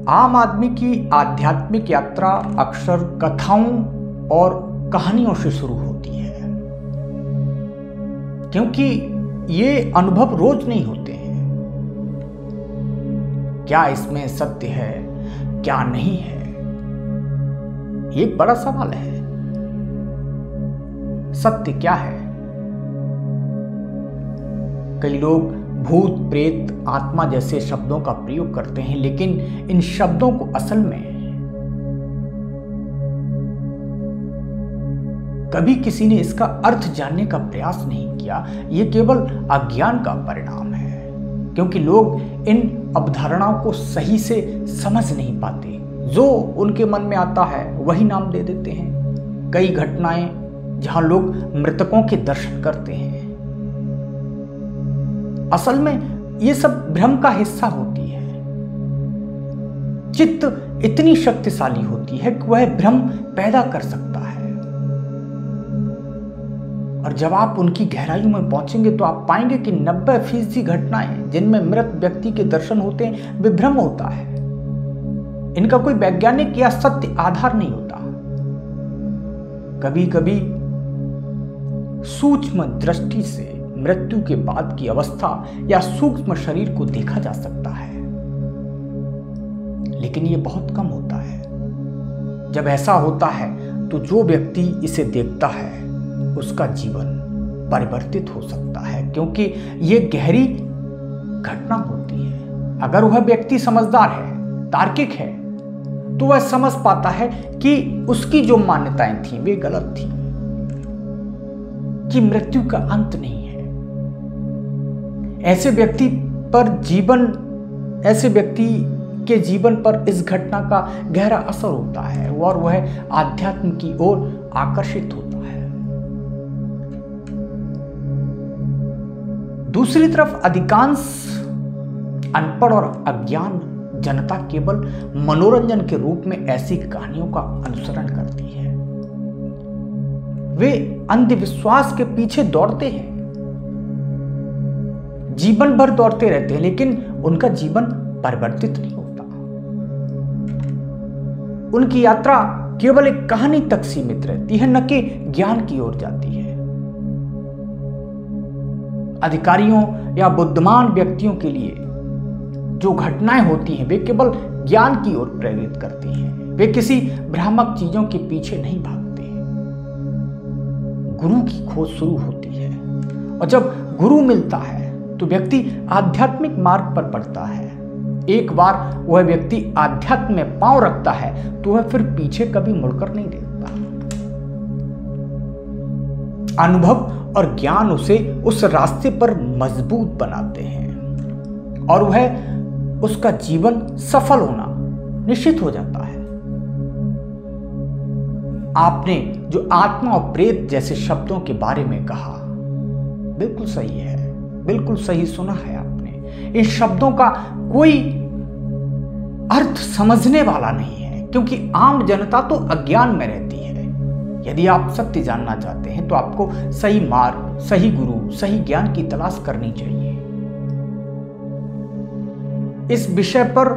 आम आदमी की आध्यात्मिक यात्रा अक्सर कथाओं और कहानियों से शुरू होती है, क्योंकि ये अनुभव रोज नहीं होते हैं। क्या इसमें सत्य है, क्या नहीं है, ये एक बड़ा सवाल है। सत्य क्या है? कई लोग भूत, प्रेत, आत्मा जैसे शब्दों का प्रयोग करते हैं, लेकिन इन शब्दों को असल में कभी किसी ने इसका अर्थ जानने का प्रयास नहीं किया। यह केवल अज्ञान का परिणाम है, क्योंकि लोग इन अवधारणाओं को सही से समझ नहीं पाते। जो उनके मन में आता है वही नाम दे देते हैं। कई घटनाएं जहां लोग मृतकों के दर्शन करते हैं, असल में ये सब भ्रम का हिस्सा होती है। चित्त इतनी शक्तिशाली होती है कि वह भ्रम पैदा कर सकता है, और जब आप उनकी गहराइयों में पहुंचेंगे तो आप पाएंगे कि 90% घटनाएं जिनमें मृत व्यक्ति के दर्शन होते हैं वे भ्रम होता है। इनका कोई वैज्ञानिक या सत्य आधार नहीं होता। कभी कभी सूक्ष्म दृष्टि से मृत्यु के बाद की अवस्था या सूक्ष्म शरीर को देखा जा सकता है, लेकिन यह बहुत कम होता है। जब ऐसा होता है तो जो व्यक्ति इसे देखता है उसका जीवन परिवर्तित हो सकता है, क्योंकि यह गहरी घटना होती है। अगर वह व्यक्ति समझदार है, तार्किक है, तो वह समझ पाता है कि उसकी जो मान्यताएं थी वे गलत थी, कि मृत्यु का अंत नहीं है। ऐसे व्यक्ति के जीवन पर इस घटना का गहरा असर होता है और वह आध्यात्म की ओर आकर्षित होता है। दूसरी तरफ अधिकांश अनपढ़ और अज्ञान जनता केवल मनोरंजन के रूप में ऐसी कहानियों का अनुसरण करती है। वे अंधविश्वास के पीछे दौड़ते हैं, जीवन भर दौड़ते रहते हैं, लेकिन उनका जीवन परिवर्तित नहीं होता। उनकी यात्रा केवल एक कहानी तक सीमित रहती है, न कि ज्ञान की ओर जाती है। अधिकारियों या बुद्धिमान व्यक्तियों के लिए जो घटनाएं होती हैं वे केवल ज्ञान की ओर प्रेरित करती हैं। वे किसी भ्रामक चीजों के पीछे नहीं भागते। गुरु की खोज शुरू होती है, और जब गुरु मिलता है तो व्यक्ति आध्यात्मिक मार्ग पर बढ़ता है। एक बार वह व्यक्ति आध्यात्म में पांव रखता है तो वह फिर पीछे कभी मुड़कर नहीं देखता। अनुभव और ज्ञान उसे उस रास्ते पर मजबूत बनाते हैं, और वह उसका जीवन सफल होना निश्चित हो जाता है। आपने जो आत्मा और प्रेत जैसे शब्दों के बारे में कहा, बिल्कुल सही है, बिल्कुल सही सुना है आपने। इन शब्दों का कोई अर्थ समझने वाला नहीं है, क्योंकि आम जनता तो अज्ञान में रहती है। यदि आप सत्य जानना चाहते हैं तो आपको सही मार्ग, सही गुरु, सही ज्ञान की तलाश करनी चाहिए। इस विषय पर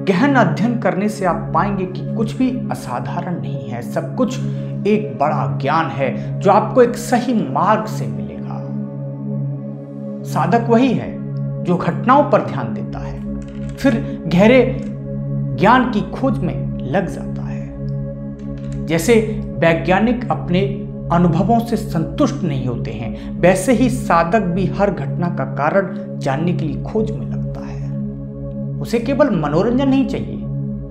गहन अध्ययन करने से आप पाएंगे कि कुछ भी असाधारण नहीं है। सब कुछ एक बड़ा ज्ञान है जो आपको एक सही मार्ग से मिलेगा। साधक वही है जो घटनाओं पर ध्यान देता है, फिर गहरे ज्ञान की खोज में लग जाता है। जैसे वैज्ञानिक अपने अनुभवों से संतुष्ट नहीं होते हैं, वैसे ही साधक भी हर घटना का कारण जानने के लिए खोज में लगता है। उसे केवल मनोरंजन नहीं चाहिए,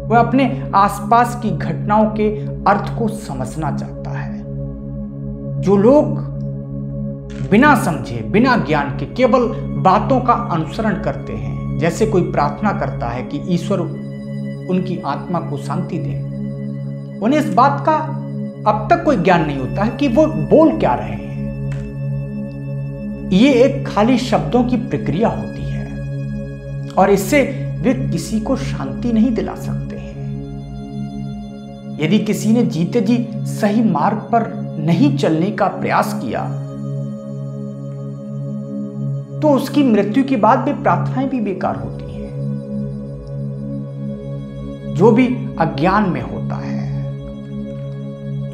वह अपने आसपास की घटनाओं के अर्थ को समझना चाहता है। जो लोग बिना समझे, बिना ज्ञान के केवल बातों का अनुसरण करते हैं, जैसे कोई प्रार्थना करता है कि ईश्वर उनकी आत्मा को शांति दे, उन्हें इस बात का अब तक कोई ज्ञान नहीं होता है कि वो बोल क्या रहे हैं। ये एक खाली शब्दों की प्रक्रिया होती है, और इससे वे किसी को शांति नहीं दिला सकते हैं। यदि किसी ने जीते जी सही मार्ग पर नहीं चलने का प्रयास किया तो उसकी मृत्यु के बाद भी प्रार्थनाएं भी बेकार होती हैं। जो भी अज्ञान में होता है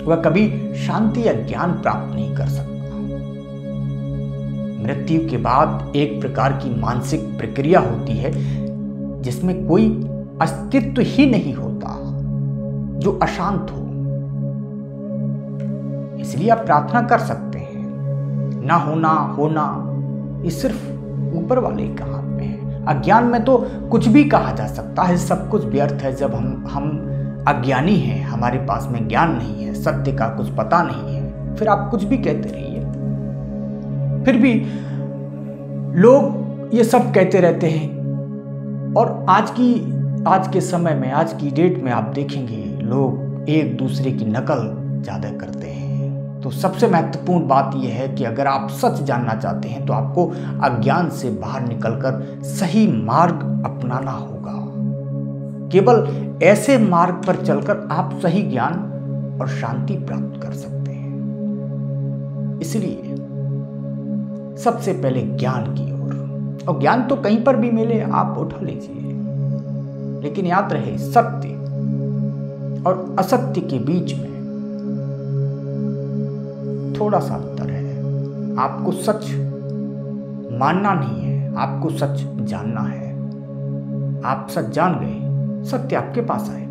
वह कभी शांति या ज्ञान प्राप्त नहीं कर सकता। मृत्यु के बाद एक प्रकार की मानसिक प्रक्रिया होती है जिसमें कोई अस्तित्व ही नहीं होता जो अशांत हो। इसलिए आप प्रार्थना कर सकते हैं, ना होना होना ये सिर्फ ऊपर वाले के हाथ में है। अज्ञान में तो कुछ भी कहा जा सकता है, सब कुछ व्यर्थ है। जब हम अज्ञानी हैं, हमारे पास में ज्ञान नहीं है, सत्य का कुछ पता नहीं है, फिर आप कुछ भी कहते रहिए। फिर भी लोग ये सब कहते रहते हैं। और आज के समय में, आज की डेट में आप देखेंगे लोग एक दूसरे की नकल ज़्यादा करते हैं। तो सबसे महत्वपूर्ण बात यह है कि अगर आप सच जानना चाहते हैं तो आपको अज्ञान से बाहर निकलकर सही मार्ग अपनाना होगा। केवल ऐसे मार्ग पर चलकर आप सही ज्ञान और शांति प्राप्त कर सकते हैं। इसलिए सबसे पहले ज्ञान की ओर, और ज्ञान तो कहीं पर भी मिले आप उठा लीजिए, लेकिन याद रहे सत्य और असत्य के बीच में थोड़ा सा अंतर है। आपको सच मानना नहीं है, आपको सच जानना है। आप सच जान गए, सत्य आपके पास आए।